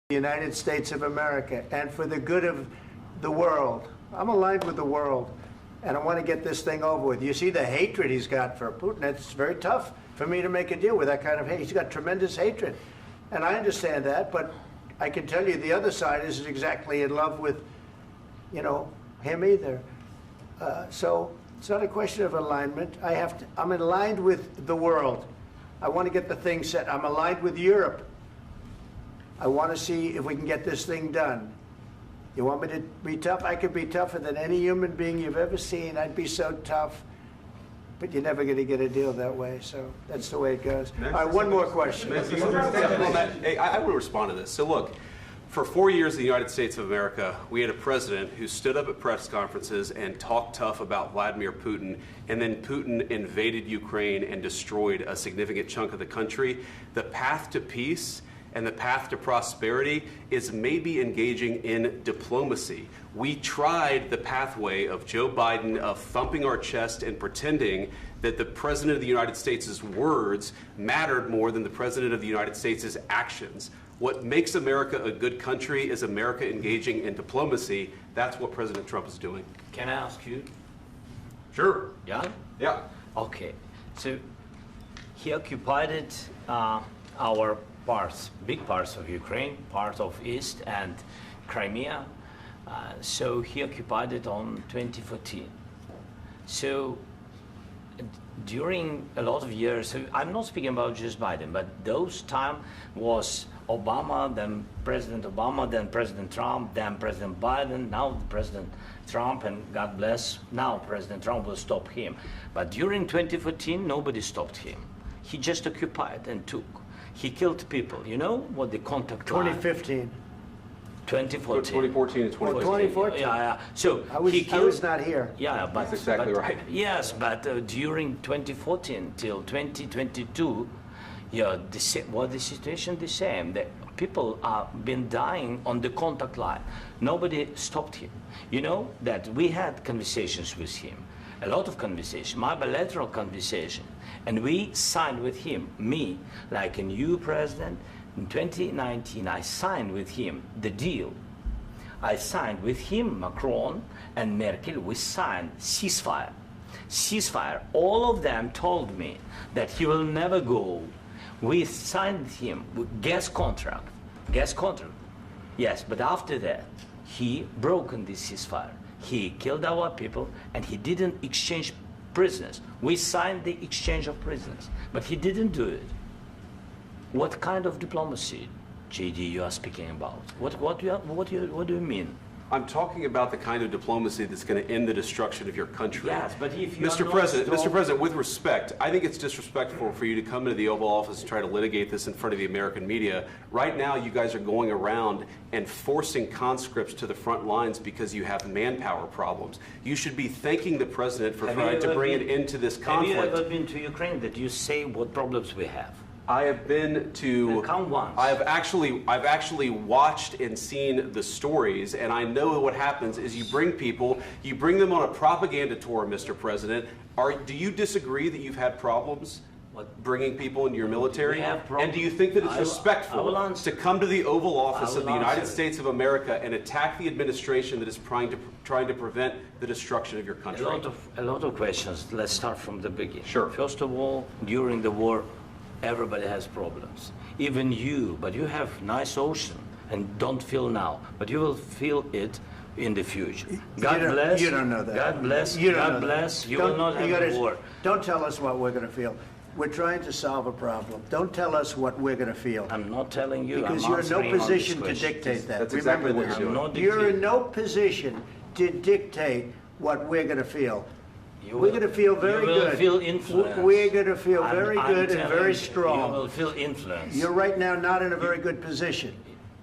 the United States of America and for the good of the world. I'm aligned with the world, and I want to get this thing over with. You see the hatred he's got for Putin. It's very tough for me to make a deal with that kind of hate. He's got tremendous hatred, and I understand that, but I can tell you the other side isn't exactly in love with, him either. So it's not a question of alignment. I'm aligned with the world. I want to get the thing set. I'm aligned with Europe. I want to see if we can get this thing done. You want me to be tough? I could be tougher than any human being you've ever seen. I'd be so tough. But you're never going to get a deal that way. So that's the way it goes. All right, one more question. Hey, I want to respond to this. So look, for 4 years in the United States of America, we had a president who stood up at press conferences and talked tough about Vladimir Putin, and then Putin invaded Ukraine and destroyed a significant chunk of the country. The path to peace and the path to prosperity is maybe engaging in diplomacy. We tried the pathway of Joe Biden of thumping our chest and pretending that the President of the United States' words mattered more than the President of the United States' actions. What makes America a good country is America engaging in diplomacy. That's what President Trump is doing. Can I ask you? Sure. Yeah? Yeah. Okay. So he occupied our parts, big parts of Ukraine, part of East and Crimea. So he occupied it on 2014. So during a lot of years, so I'm not speaking about just Biden, but those time was Obama, then President Obama, then President Trump, then President Biden, now President Trump, and God bless, now President Trump will stop him. But during 2014, nobody stopped him. He just occupied and took. He killed people. You know what the contact 2015. 2014. 2014 and 2014. 2014. Yeah. So I was not here. Yeah, but that's exactly right. Yes, but during 2014 till 2022, the situation the same. The people have been dying on the contact line. Nobody stopped him. You know that we had conversations with him, a lot of conversations, my bilateral conversation, and we signed with him, me, like a new president. In 2019, I signed with him the deal. I signed with him, Macron and Merkel, we signed ceasefire. Ceasefire. All of them told me that he will never go. We signed him with gas contract. Gas contract. Yes, but after that, he broken this ceasefire. He killed our people and he didn't exchange prisoners. We signed the exchange of prisoners, but he didn't do it. What kind of diplomacy, JD, you are speaking about? What do you mean? I'm talking about the kind of diplomacy that's going to end the destruction of your country. Yes, but if you Mr. President, with respect, I think it's disrespectful for you to come into the Oval Office and try to litigate this in front of the American media. Right now, you guys are going around and forcing conscripts to the front lines because you have manpower problems. You should be thanking the President for trying to bring an end to this conflict. Have you ever been to Ukraine that you say what problems we have? I have been to. Count once. I've actually watched and seen the stories, and I know what happens is you bring people, you bring them on a propaganda tour, Mr. President. Do you disagree that you've had problems bringing people into your military? And do you think that it's respectful to come to the Oval Office of the United States of America and attack the administration that is trying to prevent the destruction of your country? A lot of questions. Let's start from the beginning. Sure. First of all, during the war, everybody has problems, even you, but you have nice ocean and don't feel now, but you will feel it in the future. God bless. You don't know that. God bless. You don't God bless. You will not have a war. Don't tell us what we're going to feel. We're trying to solve a problem. Don't tell us what we're going to feel. I'm not telling you. Because you're in no position to dictate that. That's exactly what you're doing. You're in no position to dictate what we're going to feel. We're going to feel very good. You will feel influence. We're going to feel very good and very strong. You will feel influence. You're right now not in a very good position.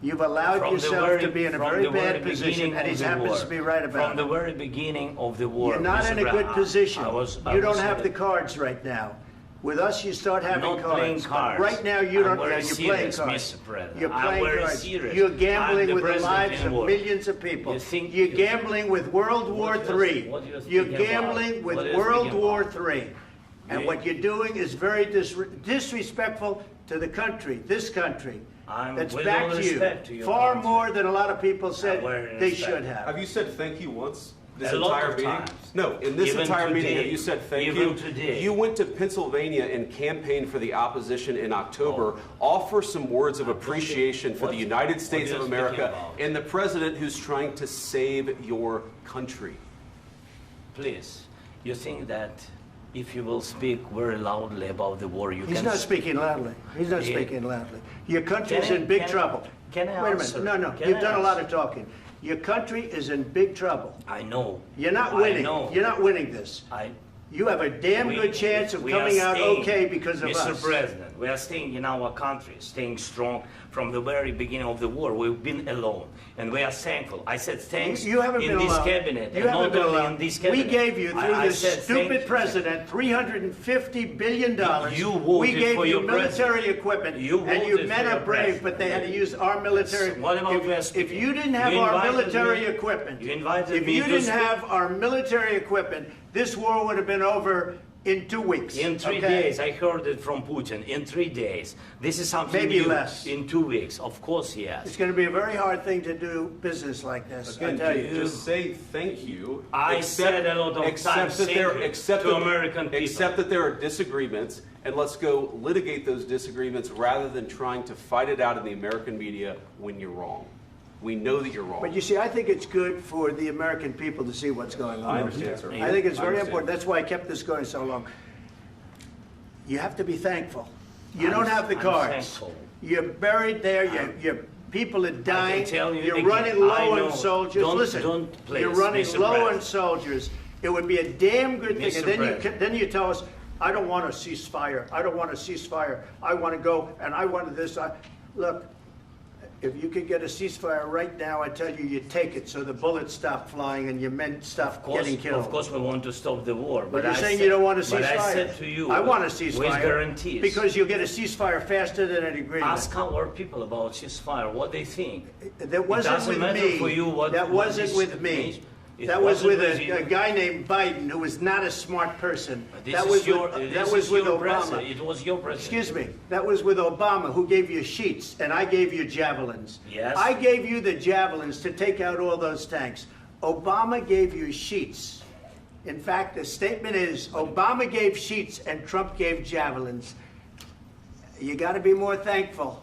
You've allowed yourself to be in a very bad position, and he happens to be right about it. From the very beginning of the war. You're not in a good position. You don't have the cards right now. With us, you start having cards. Right now, you don't. You're playing cards. You're playing cards. You're gambling with the lives of millions of people. You're gambling with World War III. You're gambling with World War III. And what you're doing is very disrespectful to the country, this country. that's with all backed respect to you your far country. more than a lot of people said Very they respect. should have. Have you said thank you once? This A lot entire of meeting? times. No, in this Even entire meeting, today. have you said thank Even you? today. You went to Pennsylvania and campaigned for the opposition in October. Offer some words of appreciation for the United States what of are you speaking America about? and the president who's trying to save your country. Please, you think that if you will speak very loudly about the war, you He's can... not speaking loudly. He's not Yeah. speaking loudly. Your country's Can I- in big can I- trouble. can I Wait a answer? minute. No, Can you've I done a lot answer? of talking. Your country is in big trouble. I know. You're not I winning. know. You're not winning this. You have a damn good chance of we are coming out staying, okay because of Mr. us. President, we are staying in our country, staying strong from the very beginning of the war. We've been alone, and we are thankful. I said thanks You haven't in been this alone. cabinet, You and haven't not been only alone. in this We cabinet. gave you, through I this said thank stupid you. president, $350 billion. You voted we gave for you your military president. equipment, You and you voted men for are your brave, president. but they had to use our military. What about you are If speaking? you didn't have You our invited military me- equipment, you invited if me you to didn't speak. have our military equipment, this war would have been over in 2 weeks. In 3 okay? days, I heard it from Putin. In 3 days, this is something Maybe new. less. In 2 weeks, of course, yes. It's going to be a very hard thing to do business like this. I Again, tell you. just say thank you. I said a lot of times thank you to American people. Accept that there are disagreements, and let's go litigate those disagreements rather than trying to fight it out in the American media when you're wrong. We know that you're wrong. But you see, I think it's good for the American people to see what's going on. I understand, sir. I think it's I very understand. important. That's why I kept this going so long. You have to be thankful. You I'm- don't have the I'm cards. thankful. You're buried there. Your people are dying. tell you You're again, running low I know. on soldiers. Don't- Listen, don't, please, you're running Mr. low on President. soldiers. It would be a damn good thing. Mr. And then President. then you tell us, I don't want a ceasefire. I don't want a ceasefire. I want to go, and I want this. Look, if you could get a ceasefire right now, I tell you, you take it so the bullets stop flying and your men stop getting killed. Of course, we want to stop the war. But you're I saying said- you don't want a ceasefire. But I said to you, I want a ceasefire. with guarantees. Because you'll get a ceasefire faster than an agreement. Ask our people about ceasefire, what they think. That wasn't doesn't with matter me. for you what- that what wasn't this with me. means. It That was wasn't with with you. a guy named Biden who was not a smart person. This That is was your, with, this that was is with your Obama. president. It was your president. Excuse me. That was with Obama, who gave you sheets, and I gave you javelins. Yes. I gave you the javelins to take out all those tanks. Obama gave you sheets. In fact, the statement is Obama gave sheets and Trump gave javelins. You got to be more thankful,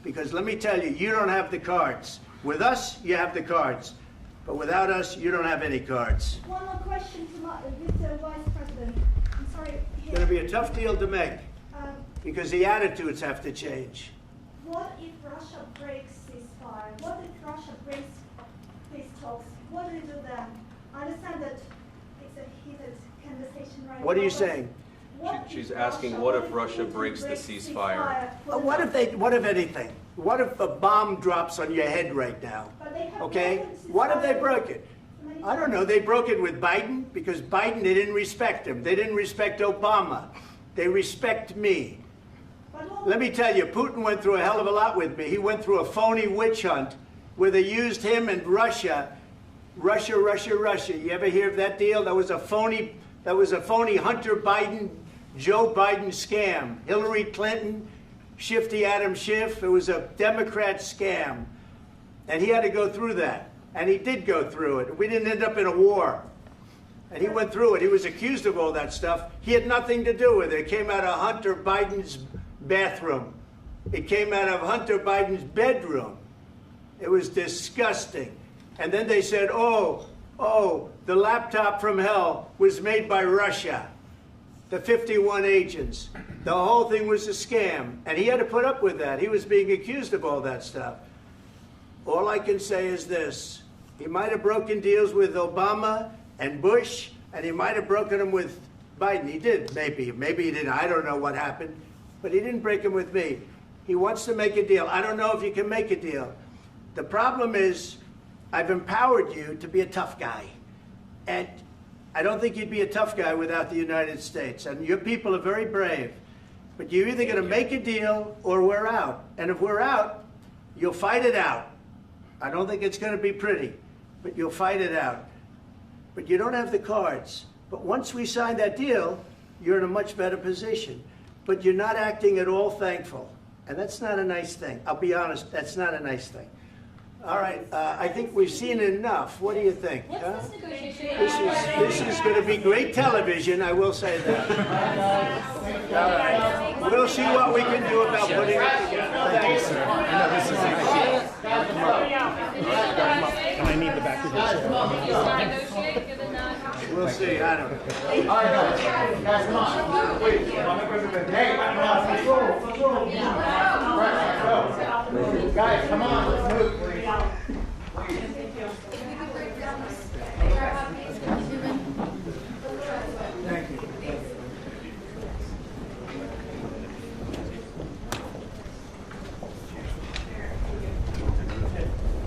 because let me tell you, you don't have the cards. With us, you have the cards. But without us, you don't have any cards. One more question to Mr. Vice President. I'm sorry. It's going to be a tough deal to make, Um, because the attitudes have to change. what if Russia breaks ceasefire? What if Russia breaks peace talks? What do you do then? I understand that it's a heated conversation right now. What are you but saying? what She's if asking, Russia- what if if Russia Putin breaks the ceasefire? What if anything? What if a bomb drops on your head right now? But they have Okay? broken What if they ceasefire broke it? many I don't know. They broke it with Biden because Biden, they didn't respect him. They didn't respect Obama. They respect me. But what- Let me tell you, Putin went through a hell of a lot with me. He went through a phony witch hunt where they used him and Russia. Russia. You ever hear of that deal? That was a phony Hunter Biden, Joe Biden scam. Hillary Clinton, Shifty Adam Schiff. It was a Democrat scam. And he had to go through that. And he did go through it. We didn't end up in a war. And he went through it. He was accused of all that stuff. He had nothing to do with it. It came out of Hunter Biden's bathroom. It came out of Hunter Biden's bedroom. It was disgusting. And then they said, oh, the laptop from hell was made by Russia. The 51 agents. The whole thing was a scam. And he had to put up with that. He was being accused of all that stuff. All I can say is this. He might have broken deals with Obama and Bush, and he might have broken them with Biden. He did, maybe. Maybe he didn't. I don't know what happened. But he didn't break them with me. He wants to make a deal. I don't know if you can make a deal. The problem is, I've empowered you to be a tough guy. And I don't think you'd be a tough guy without the United States. And your people are very brave. But you're either going to make a deal or we're out. And if we're out, you'll fight it out. I don't think it's going to be pretty, but you'll fight it out. But you don't have the cards. But once we sign that deal, you're in a much better position. But you're not acting at all thankful. And that's not a nice thing. I'll be honest, that's not a nice thing. All right, I think we've seen enough. What do you think? Huh? This is going to be great television, I will say that. All right. We'll see what we can do about putting it together. Thank you, sir. I know this is and I need the back of the chair. We'll see. I don't know. All right, guys, come on. Wait. Hey, let's go. Guys, come on. Let's move, please.